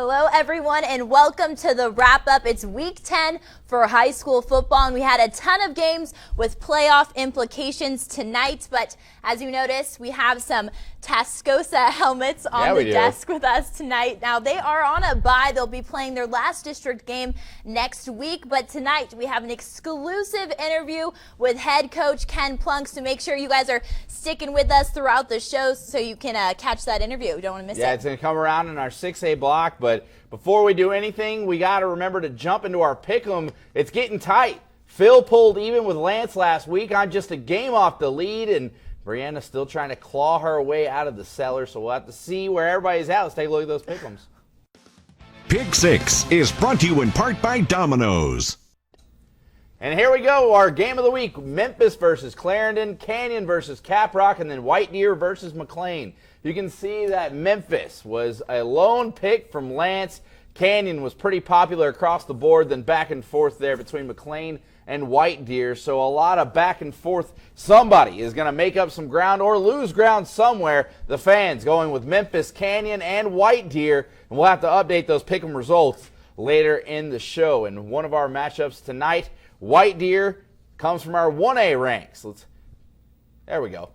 Hello, everyone, and welcome to the wrap-up. It's Week 10 for high school football, and we had a ton of games with playoff implications tonight. But as you notice, we have some Tascosa helmets on the desk with us tonight. Now, they are on a bye. They'll be playing their last district game next week. But tonight, we have an exclusive interview with head coach Ken Plunk. So make sure you guys are sticking with us throughout the show so you can catch that interview. You don't want to miss it. Yeah, it's going to come around in our 6A block. But before we do anything, we got to remember to jump into our pick'em. It's getting tight. Phil pulled even with Lance last week on just a game off the lead, and Brianna's still trying to claw her way out of the cellar, so we'll have to see where everybody's at. Let's take a look at those pick'ems. Pick 6 is brought to you in part by Domino's. And here we go, our game of the week. Memphis versus Clarendon, Canyon versus Caprock, and then White Deer versus McLean. You can see that Memphis was a lone pick from Lance. Canyon was pretty popular across the board, then back and forth there between McLean and White Deer. So a lot of back and forth. Somebody is going to make up some ground or lose ground somewhere. The fans going with Memphis, Canyon, and White Deer. And we'll have to update those pick'em results later in the show. And one of our matchups tonight, White Deer, comes from our 1A ranks. There we go.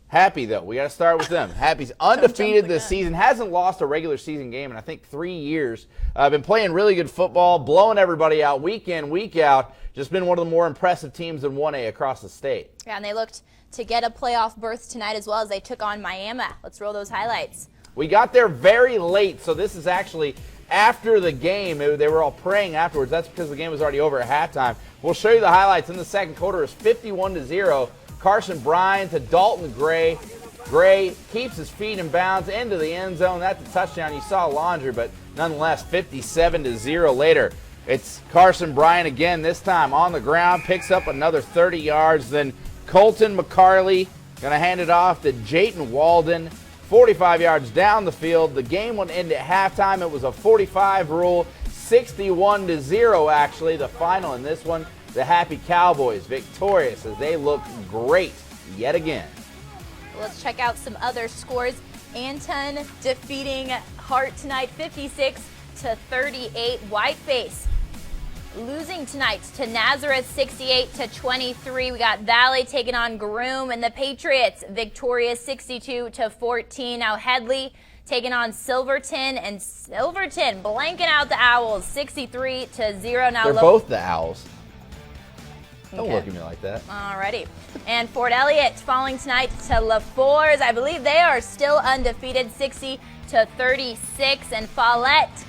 Happy, though. We got to start with them. Happy's undefeated this season. Hasn't lost a regular season game in, I think, 3 years. Been playing really good football, blowing everybody out week in, week out. Just been one of the more impressive teams in 1A across the state. Yeah, and they looked to get a playoff berth tonight as well as they took on Miami. Let's roll those highlights. We got there very late, so this is actually after the game. They were all praying afterwards. That's because the game was already over at halftime. We'll show you the highlights in the second quarter. It's 51-0. Carson Bryan to Dalton Gray. Gray keeps his feet in bounds into the end zone. That's a touchdown. You saw Laundry, but nonetheless, 57-0 later. It's Carson Bryan again, this time on the ground, picks up another 30 yards. Then Colton McCarley going to hand it off to Jayton Walden, 45 yards down the field. The game went into halftime. It was a 45 rule, 61-0 actually, the final in this one. The Happy Cowboys victorious as they look great yet again. Let's check out some other scores. Anton defeating Hart tonight 56-38. Whiteface losing tonight to Nazareth 68-23. We got Valley taking on Groom, and the Patriots victorious 62-14. Now Headley taking on Silverton, and Silverton blanking out the Owls 63-0. Now they're both the Owls. Don't look at me like that. Alrighty. And Fort Elliott falling tonight to LaFours. I believe they are still undefeated, 60-36. And Follette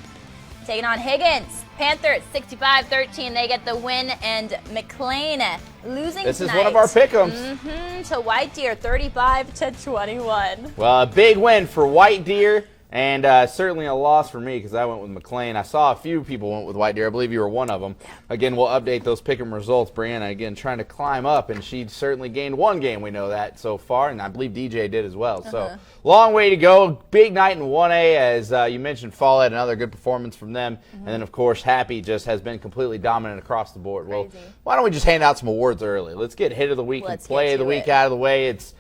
taking on Higgins. Panthers 65-13. They get the win. And McLean losing this tonight. This is one of our pick'ems. To White Deer, 35-21. Well, a big win for White Deer. And certainly a loss for me because I went with McLean. I saw a few people went with White Deer. I believe you were one of them. Again, we'll update those pick'em results. Brianna, again, trying to climb up, and she certainly gained one game. We know that so far, and I believe DJ did as well. So, long way to go. Big night in 1A, as you mentioned, Follett, another good performance from them. And then, of course, Happy just has been completely dominant across the board. Crazy. Well, why don't we just hand out some awards early? Let's get hit of the week and play of the week out of the way. It's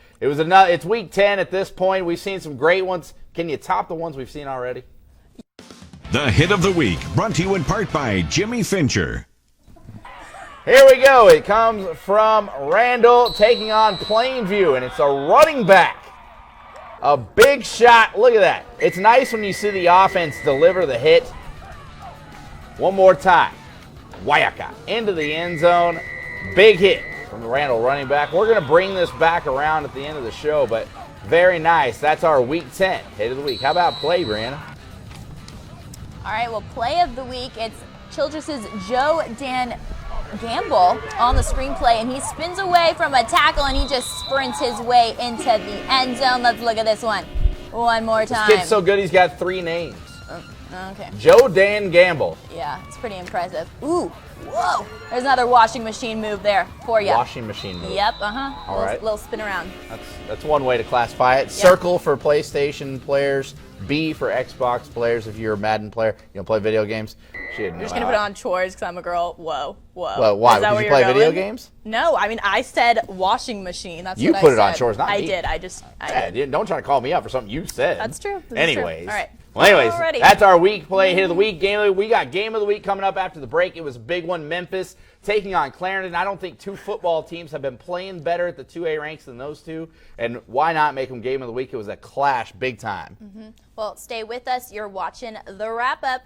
Week 10 at this point. We've seen some great ones. Can you top the ones we've seen already? The Hit of the Week, brought to you in part by Jimmy Fincher. Here we go. It comes from Randall taking on Plainview, and it's a running back. A big shot. Look at that. It's nice when you see the offense deliver the hit. One more time. Wayaka into the end zone. Big hit from the Randall running back. We're going to bring this back around at the end of the show, but very nice. That's our Week 10 Hit of the Week. How about play, Brianna? All right, well, play of the week, it's Childress's Joe Dan Gamble on the screenplay, and he spins away from a tackle, and he just sprints his way into the end zone. Let's look at this one more time. This kid's so good, he's got 3 names. Okay. Joe Dan Gamble. Yeah, it's pretty impressive. Ooh, whoa. There's another washing machine move there for you. Washing machine move. Yep, All right. Little spin around. That's one way to classify it. Yep. Circle for PlayStation players. B for Xbox players if you're a Madden player. You don't play video games. You're just going to put on chores because I'm a girl. Whoa. Well, why? Did you play video games? No, I mean, I said washing machine. That's you what I said. You put it on chores, not me. I did. I did. Don't try to call me out for something you said. That's true. Anyways. All right. Well, anyways, Alrighty. that's our week play, hit of the week, game of the week. We got game of the week coming up after the break. It was a big one, Memphis taking on Clarendon. I don't think two football teams have been playing better at the 2A ranks than those two, and why not make them game of the week? It was a clash big time. Well, stay with us. You're watching The Wrap Up.